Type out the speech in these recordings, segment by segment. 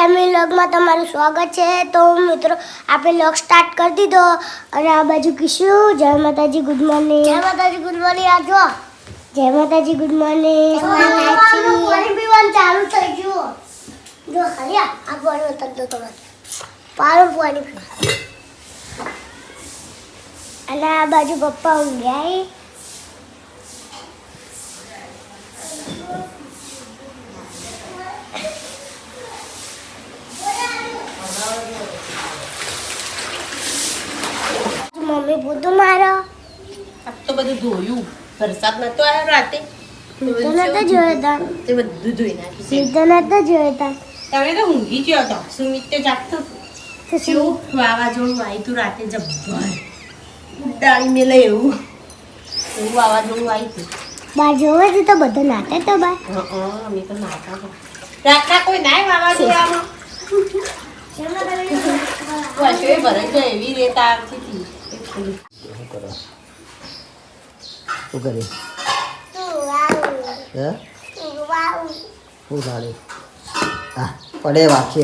Family વ્લોગમાં તમારું સ્વાગત છે। તો મિત્રો આપણે વ્લોગ સ્ટાર્ટ કરી દીધો અને આ બાજુ કીશું જય માતાજી ગુડ મોર્નિંગ। જય માતાજી ગુડ મોર્નિંગ। આ જો જય માતાજી ગુડ મોર્નિંગ। પાણી પીવાનું ચાલુ થઈ ગયું। જો ખાલી આ પાણી ઉતર દો તમારે પાણી અને આ બાજુ પપ્પા ઊંઘ્યા। मम्मी बुद्ध मारो अब तो બધું ધોયું વરસાદ નતો આવ્યો રાતે તો નતો જોયો તા તે બધું ધોઈ નાખ્યું સીધો નતો જોયો તા તમે તો ઊંઘી ગયો તો સુમિત તે જાગતો તો શું વાવાઝોડું આવ્યું તું રાતે જબ્બર ઉડાડી મેલે એવું વાવાઝોડું આવ્યું તું બાર જોવે તો બધો નાટે તો બાર અમે તો નાતા રાતના કોઈ નાય વાવાઝોડામાં વાશોએ ભરાઈ જાય એવી રેત આવતી હતી શું કરે હે શું ચાલે હા પડે વાંચે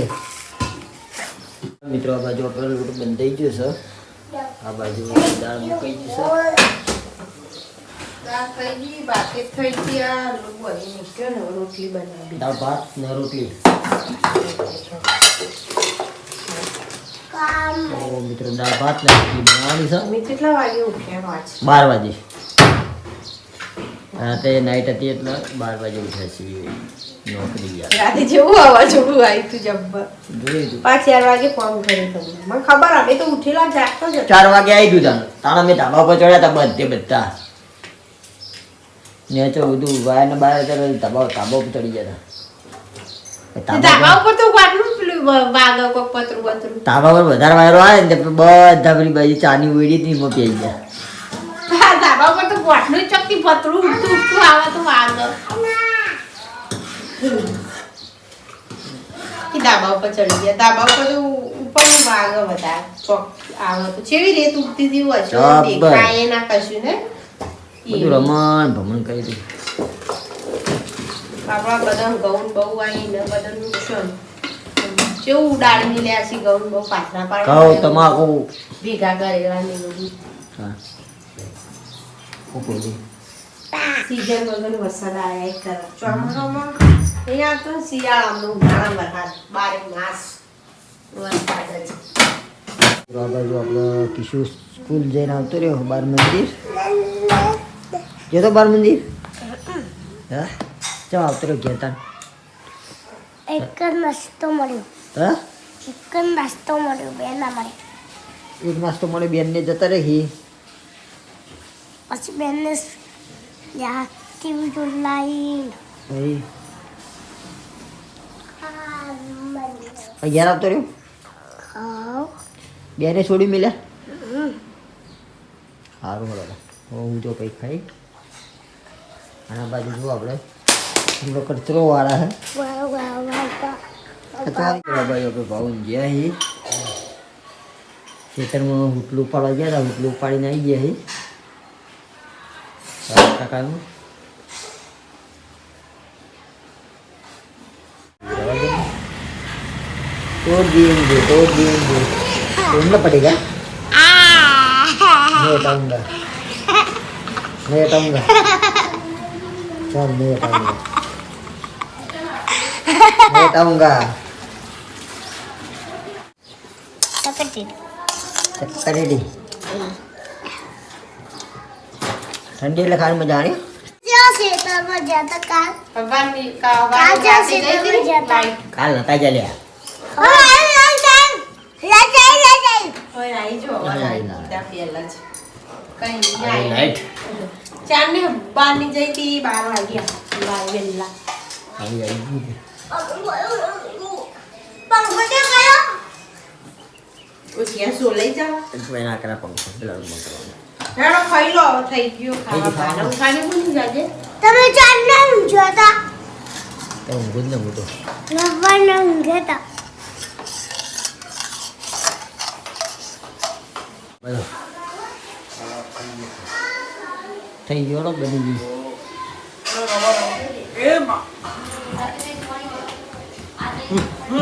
મિત્રો આ બાજુ આપણો લોટ બંધાઈ ગયો છે આ બાજુ દાળ મૂકાઈ ગઈ છે દાળ થઈ ગઈ બાકી થઈ ગઈ આ લોટ બની મૂક્યો ને રોટલી બનાવી દાળ ભાત ને રોટલી મિત્રો દાળ ભાત ને રોટલી બનાવવાની છે અમે કેટલા વાગે ઉઠ્યા આજ 12 વાગે રાતે નાઈટ હતી એટલે 12 વાગે ઉઠ્યા છીએ નોકરી ગયા રાતે જેવું વાવાઝોડું આવ્યું તું જબ્બર જોઈ તું 5-4 વાગે ફોન કર્યો તમને મને ખબર અમે તો ઉઠેલા જાગતો જ 4 વાગે આવી ગયું તાણ અમે ધાબા પર ચડ્યા હતા બધા ને તો બધું વાય ને બહાર ધાબા પર ચડી ગયા હતા ધાબા ઉપર તો વાટલું પેલું વાગો કોક પતરું બતરું ધાબા પર વધારે વાયરો આવે ને બધા પેલી બાજુ ચાની ઉડી હતી એમાં પી ગયા ધાબા ઉપર તો વાટલું ચકતી પતરું ઉઠતું આવે તો વાગો કે ધાબા ઉપર ચડી ગયા ધાબા ઉપર તો ઉપર વાગો બધા ચોક આવે તો કેવી રેત ઉઠતી હતી હોય દેખાય ના કશું ને બધું રમણ ભમણ કરી હતી આપણા બધા ગૌન બહુ આવીને બધા નુકસાન કેવું ઉડાડીને લે છે ગૌન બહુ પાછરા પાડે કહો તમાકુ ભેગા કરેલા ને બધું હા ઉપોડી સીઝન વગર વરસાદ આવ્યા એક તરફ ચોમાસામાં અહીંયા તો શિયાળામાં ઉનાળા વરસાદ 12 માસ વરસાદ જ આ બાજુ આપણો કિશુ સ્કૂલ જઈને આવતો રહ્યો બાર મંદિર જતો બાર મંદિર હા ચાલ આવતો રહ્યો ઘેર એક નાસ્તો મળ્યો હા એક નાસ્તો મળ્યો બે ના મળે એક નાસ્તો મળે બેનને જતા રહી પછી બેનને યા ટીવી જોઈ ભાઈ ઘેર આવતો રહ્યો હા બેને છોડી મળ્યા સારું મળે હું જો કંઈ ખાઈ આના બાજુ જો આપણે થોડો કચરો વાળા હે વાહ વાહ વાહ ભાઈ આપણે ભાવ ગયા હી ખેતરમાં હુટલું પાડવા ગયા હતા હુટલું પાડીને આવી ગયા હી કાકાનું तोड़ दिएंगे तोड़ना पड़ेगा नहीं हटाऊंगा चल नहीं हटाऊंगा चक्कर रेडी ठंडी लखान में जा रही काल नता चलिया ચારને બારની જઈ હતી 12 વાગ્યા વેલા ગેસ લઈ જાવ ના કરા પંખો પેલા હેડો ખાઈ લો થઈ ગયો ખાવા ખાને બોલી જાજે તમે ચાર ના ઊંઘ્યા હતા તો ઊંઘ જ ન મોટો રવાના ઊંઘ્યા હતા બોલો થઈ ગયો બની ગયું એમાં તો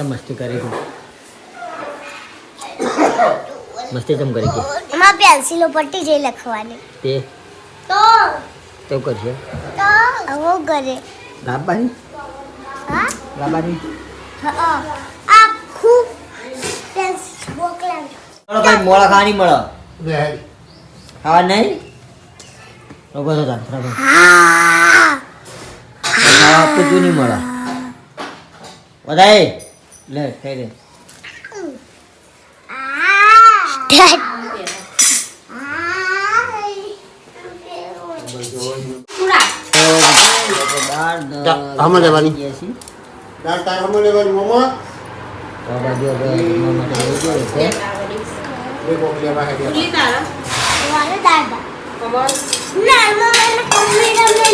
મસ્તી કરી તું મસ્તી ચમ કરી કે એમાં પેન્સિલો પટ્ટી જઈ લખવાની તે તો તો કરશે આવો કરે લાવવાની હા લાવવાની હા આખું પેન્સિલ બોકલા ચલો ભાઈ મોળા ખાવાની મળે ખાવા નહીં રોગો તો ચાલ ખાવા આપતું નહીં મળે વધારે લે ખાઈ લે આમાં લેવાની. તો દાળ તાર હમણાં લેવાની મોમો બાજુ હવે જમવા માટે લઈ ગયો છે બે કોક લેવા હે ઉલી તારા વાલે દાદા કમળ ના મમ્મી કોમ્બી રમે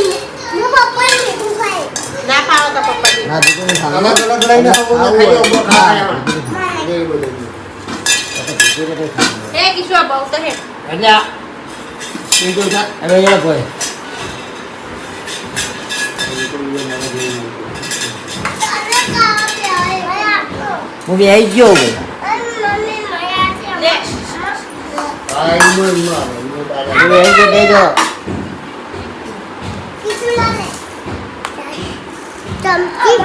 હું પપ્પા ને તું ખાય ના પાડો તો પપ્પાજી ના દીકરી ને અલગ અલગ લઈને આવો, ખાઈ લો, બહુ ખાવા આવ્યા. મારે એ બધું. હે કિશોર બહુ તો હે અલ્યા બીજું જા. હવે એ કોઈ અરે કાવા પે આય આટલો હું બી આવી ગયો ભાઈ મમ્મી મયા છે લે આ ઈમો તારે. હું આવી ગયો દેજો કિસુલા ને ચમકી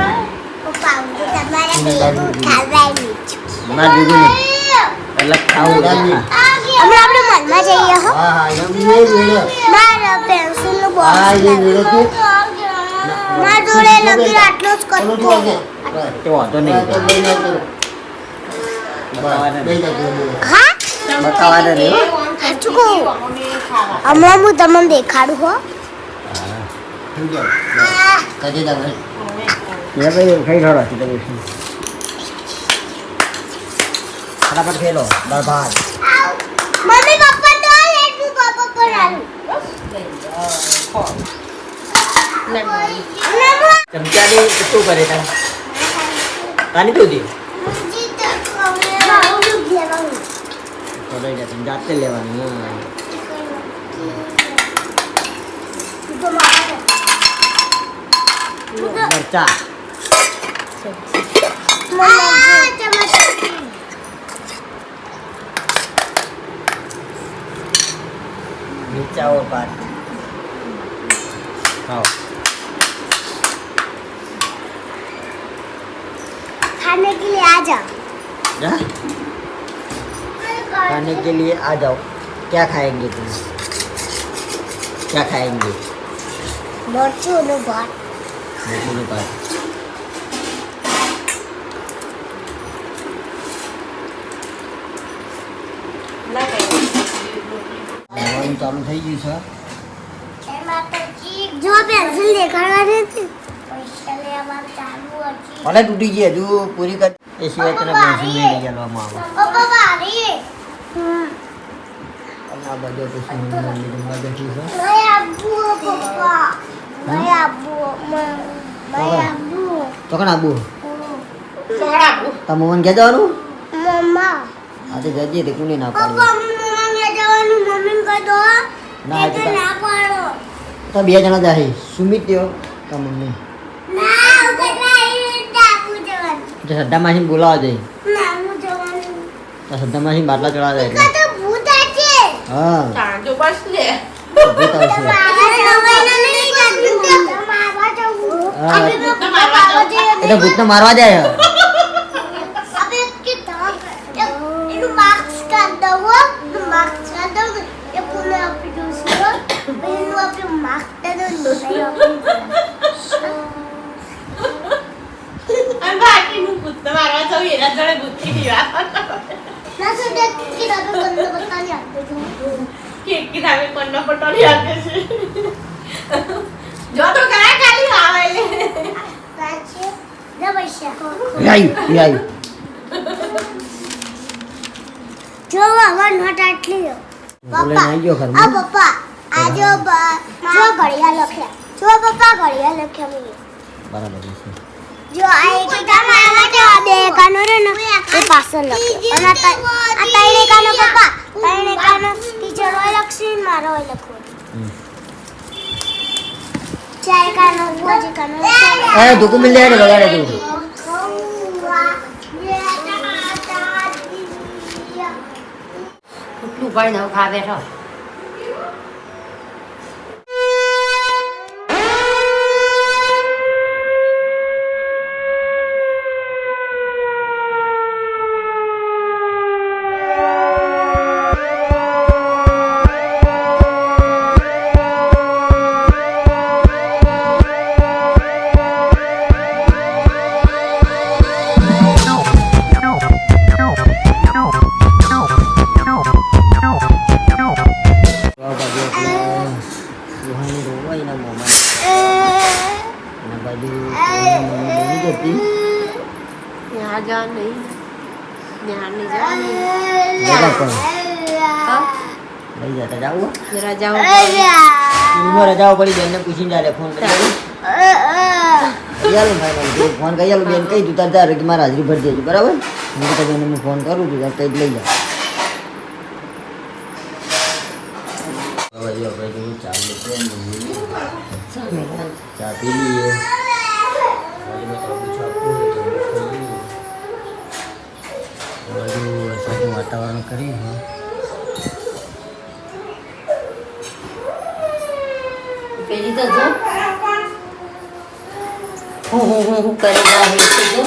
પપ્પા તમારે બેબુ ખાવાની છે ના દીકરી એટલે ખાવું દાદી. હમણાં આપણે મનમાં જઈએ હો હા હા એમ નહીં વેળો. મારા પેન્સિલ નું બોક્સ આ જે વેળો તું મારા જોડે લગી આટલો જ ચલો કરતો તું આજે. તે વાંધો હા, તો નહીં લઈને આવજો. બતાવવાના લઈ જાજો. હા બતાવવાના નહીં હો. સાચું કહું હમણાં હું તમને દેખાડું હો થઈ જાઓ. કાઢી દે ભાઈ. એ ભાઈ ખાઈ થોડો છે તમે ફટાફટ ખેલો દાળ ભાત મમ્મી પપ્પા તો લેટું પપ્પા પર આલું ચમચાની શું કરે તમે કાની તું દી તો લઈ જા તમે જાતે લેવાની હા મરચા मिर्चा और पात खाओ खाने के लिए आ जाओ जा खाने के लिए आ जाओ क्या खाएंगे तुम क्या खाएंगे मरचू नो भात मिर्ची पात ના કઈ ખાવાનું ચાલુ થઈ ગયું છે જો પેન્સિલ દેખાડવાની હતી પૈસા લેવા ચાલુ હતી ભલે તૂટી ગઈ હજુ પૂરી કર એ સિવાય તને પેન્સિલ નહીં લઈ જવામાં આવે પપ્પા બારી અને આ બધો પછી મમ્મી જમવા બેઠી છે મેં આબુ પપ્પા મેં આબુ મેં આબુ તો કણ આબુ સોડાબુ તાર મમ્માને ક્યાં જવાનું મમ્મા આજે જજે તે કોને ના પપ્પા પાડી મમ્મા ને જવાનું મમ્મી કહી દો ના, એ તો એ તો- ના પાડો તો બે જણા જાય સુમિત તેઓ તાર મમ્મી ના ઉગતા ડાકુ જવાનું તો શ્રદ્ધા માસીને બોલાવા જાય ના હું જવાનું તો શ્રદ્ધા માસીને બાટલા ચડાવવા જાય કા તો ભૂત છે હા ચાંદો બસ લે ભૂત આવશે હા. એ તો ભૂતને મારવા જાય અને બાકી હું ભૂત મારવા જાઉં એના જોડે ભૂતથી પીવા કેક કે નામે કોનો પટોળી આપે છે જો તો કરા ખાલી આવે લે આવ્યું જો હવે નોટ આટલી બોલે આવી ગયો આ ઘરમાં પપ્પા આ જો જો ઘડિયા લખ્યા જો પપ્પા ઘડિયા લખ્યા મેં બરાબર છે જો આ એક કાનો આવા છે આ બે કાનો રે ને એ પાછળ લખ્યો અને આ ત્રણ કાનો પપ્પા ત્રણ કાનો ટીચર હોય લખશે મારો હોય લખો હમ. ચાર કાનો બુઆજી કાનો એ ધોકું મિલ જાય વગાડે તું કેટલું ભાઈ નવ ખા બેઠો यहाँ जा नहीं यहाँ नहीं जा લઈ જતા જાવું जरा जाओ ઉંમર રજાઓ પડી બેનને પૂછીને જાય ફોન કરી યાલું ભાઈ ફોન કરી યાલું બેન કહી તું તાર કે મારા હાજરી ભરી દેજો બરાબર હું તો બેન હું ફોન કરું છું કંઈ જ લઈ જાઓ હવે આપણે જોયું ચા પી લઈએ વરસાદનું વાતાવરણ કરી પેલી તો જો હું કરી રહ્યા છું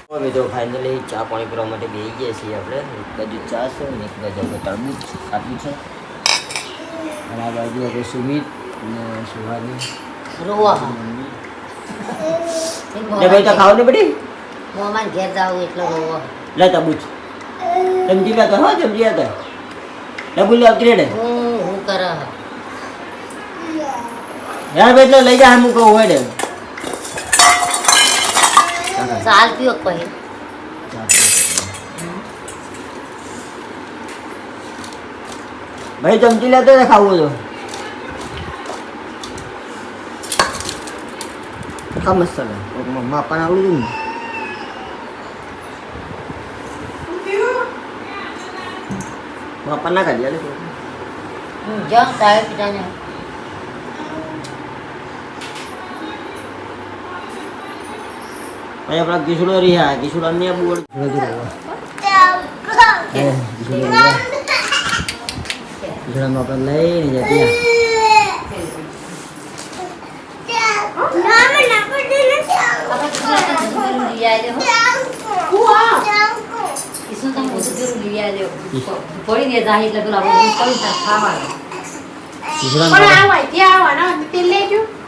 તો હવે તો ફાઇનલી ચા પાણી પીવા માટે બેસી ગયા છીએ આપણે એક બાજુ ચા છે અને એક બાજુ આપણે તરબૂચ આપ્યું છે અને આ બાજુ આપણે સુમિત અને સુહાની રોવા ને ભાઈ તો ખાવ ને બધી મોમાં ઘેર જાવ એટલે રોવા લે તરબૂચ સમજી ગયા તો હા સમજી ગયા તો તરબૂચ લે અપગ્રેડ હું કરે યાર ભાઈ એટલે લઈ જા હું કહું હોય ને સાલ પીઓ કહે ભાઈ ચમચી લેતો ને ખાવું તો ખા મસ્ત માપા આવડું માપા ના કાઢી જાઓ સાહેબ પિતાને ભાઈ આપણા કિશોરો રહ્યા કિશોર અન્ય બોર્ડ કિશોરમાં આપણે લઈને જતી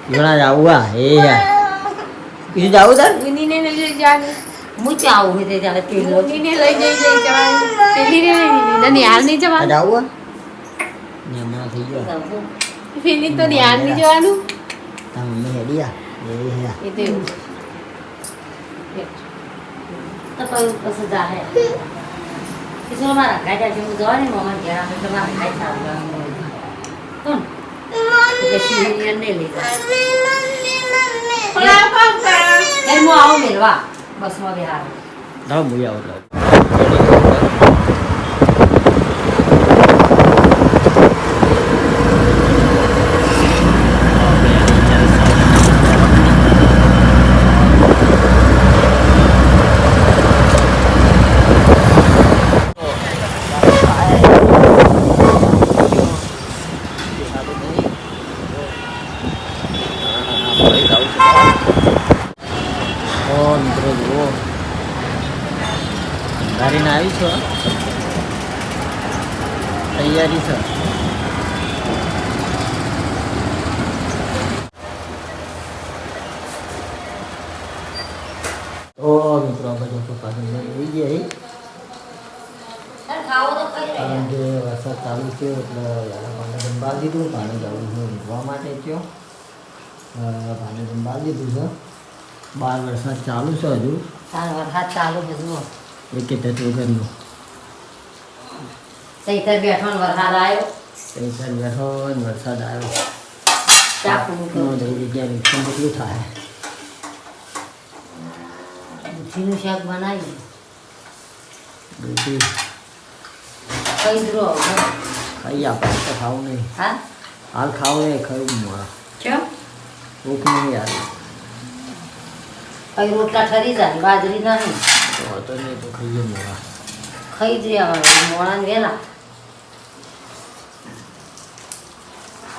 ઘણા જાવું એ યાર કીધું જાવું તાર જાવું ને હમણાં થઈ ગયો તાર મમ્મી હેડિયા આવું મેળવા બસમાં બિહાર ના મુયા ઓટલા મિત્રો જુઓ ગાડીને આવી છો તૈયારી છે ઓ મિત્રો બધું પાછળ આવી ગયા કારણ કે વરસાદ ચાલુ છે એટલે પાણી જમવા દીધું પાણી જવું છે મૂકવા માટે થયો પાણી જમવા દીધું છે બાર વરસાદ ચાલુ છે હજુ વરસાદ ચાલુ છે જુઓ એક ટચ વગરનું તૈતર બેઠો ને વરસાદ આવ્યો પૈસા બેઠો ને વરસાદ આવ્યો ચાકુ દઈ જગ્યાએ નુકસાન કેટલું થાય દૂધીનું શાક બનાવી દૂધી કઈ દૂરો ખાઈ આપણે તો ખાવું નહીં હા હાલ ખાવું નહીં ખરું મારા ચો ભૂખ નહીં યાર કઈ રોટલા ઠરી જાય બાજરી નહીં તો નહીં તો ખાઈએ મારા ખાઈ જ રહ્યા મોડા વેલા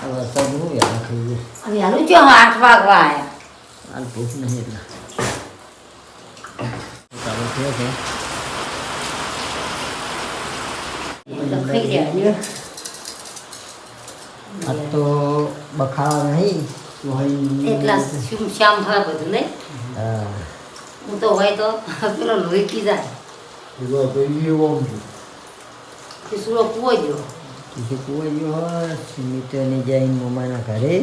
વરસાદ હું યાર ખાઈએ હવે હાલું જો 8 વાગવા આવ્યા હાલ ભૂખ નહીં એટલે ચાલુ થયો છે તો ખાઈ રહ્યા આ તો બખાવા નહીં એટલા શ્યામ ભા બધું નહીં હા હું તો હોય તો પેલો લોહી પી જાય એવો તો એવો કે સુરો કૂવો ગયો બીજું કોઈ ગયો હોય સુમિતોને જઈને મમ્માના ઘરે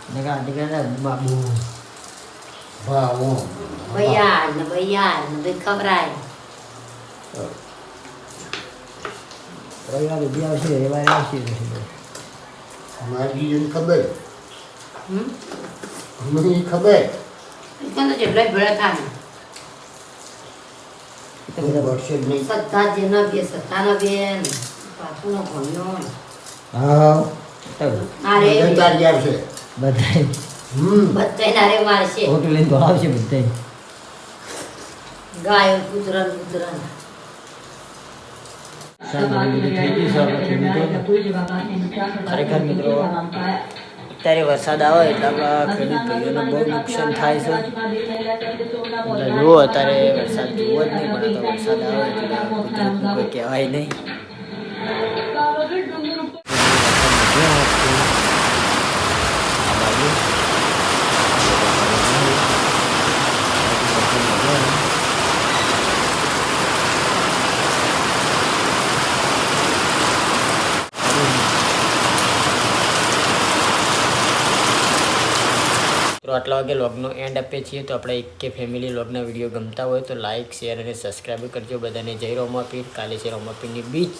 ને ગાડી બાબુ ભાવો ભૈયા ને ભાઈ ખબરાય રવિવારે બી આવશે રવિવારે આવશે મારી એને ખબર હમ મને ખબર તો જેટલા ભેળા થાય વર્ષે નહીં સત્તા જેના બે સત્તાના બેન પાછુંનો ભણ્યો હા અરે તારી આવશે બધા બધાય નારે મારશે ઓટો લઈને દોડાવશે બધા ગાયો કૂતરા ખરેખર મિત્રો અત્યારે વરસાદ આવે એટલે આપણા ખેડૂત ભાઈઓને બહુ નુકસાન થાય છે એટલે જુઓ અત્યારે વરસાદ જુઓ જ નહીં પણ તો વરસાદ આવે એટલે કુદરતનું કોઈ કહેવાય નહીં તો આટલા વાગે વ્લોગનો એન્ડ આપીએ છીએ તો આપણે એક કે ફેમિલી વ્લોગના વિડીયો ગમતા હોય તો લાઇક શેર અને સબસ્ક્રાઈબ કરજો બધાને જય રોમાપીર કાલે છે રોમાપીરની બીચ